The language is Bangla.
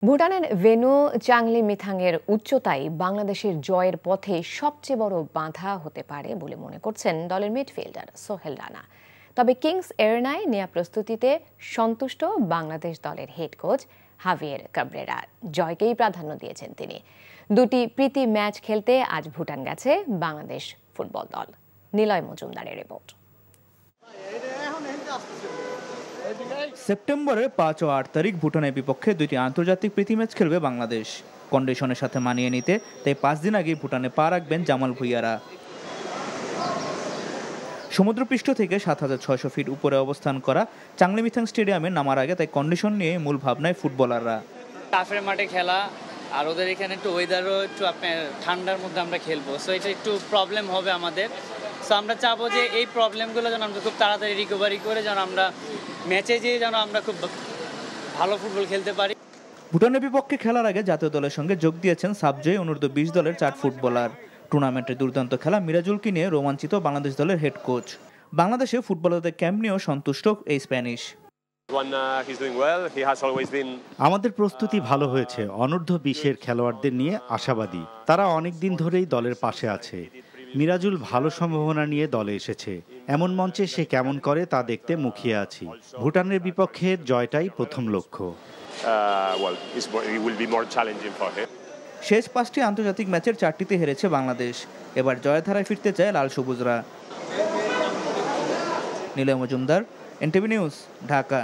ভুটানের ভেনু চাংলি মিথাংয়ের উচ্চতাই বাংলাদেশের জয়ের পথে সবচেয়ে বড় বাধা হতে পারে বলে মনে করছেন দলের মিডফিল্ডার সোহেল রানা। তবে কিংস এয়ারনায় নেওয়া প্রস্তুতিতে সন্তুষ্ট বাংলাদেশ দলের হেড কোচ হাভিয়ের কাবরেরা। জয়কেই প্রাধান্য দিয়েছেন তিনি। দুটি প্রীতি ম্যাচ খেলতে আজ ভুটান গেছে বাংলাদেশ ফুটবল দল। নিলয় মজুমদারের রিপোর্ট। সেপ্টেম্বরের 5 ও 8 তারিখ ভুটানের বিপক্ষে দুটি আন্তর্জাতিক প্রীতি ম্যাচ খেলবে বাংলাদেশ। কন্ডিশনের সাথে মানিয়ে নিতে তাই 5 দিন আগে ভুটানে পা রাখবেন জামাল ভুঁইয়ারা। সমুদ্রপৃষ্ঠ থেকে 7,600 ফিট উপরে অবস্থান করা চাংলি মিথাং স্টেডিয়ামে নামার আগে তাই কন্ডিশন নিয়ে মূল ভাবনায় ফুটবলাররা। টাফের মাঠে খেলা আর ওদের এখানে একটু ওয়েদারও একটু আপনার ঠান্ডার মধ্যে আমরা খেলবো, সো এটা একটু প্রবলেম হবে আমাদের। সো আমরা চাবো যে এই প্রবলেমগুলো যেন আমরা খুব তাড়াতাড়ি রিকভারি করে যেন আমরা ম্যাচে যেয়ে যেন আমরা খুব ভালো ফুটবল খেলতে পারি। ভুটানের বিপক্ষে খেলার আগে জাতীয় দলের সঙ্গে যোগ দিয়েছেন সাবজয়ী অনূর্ধ্ব 20 দলের 4 ফুটবলার। টুর্নামেন্টে দুর্দান্ত খেলা মিরাজুলকে নিয়ে রোমাঞ্চিত বাংলাদেশ দলের হেড কোচ। বাংলাদেশে ফুটবলারদের ক্যাম্প নিয়েও সন্তুষ্ট এই স্প্যানিশ। আমাদের প্রস্তুতি ভালো হয়েছে। অনূর্ধ্ব 20-এর খেলোয়াড়দের নিয়ে আশাবাদী। তারা অনেক দিন ধরেই দলের পাশে আছে। মিরাজুল ভালো সম্ভাবনা নিয়ে দলে এসেছে। এমন মঞ্চে সে কেমন করে তা দেখতে মুখিয়ে আছি। ভুটানের বিপক্ষে জয়টাই প্রথম লক্ষ্য। শেষ 5টি আন্তর্জাতিক ম্যাচের 4টিতে হেরেছে বাংলাদেশ। এবার জয়ের ধারায় ফিরতে চায় লাল সবুজরা। Niloy Majumdar, NTV news, Dhaka.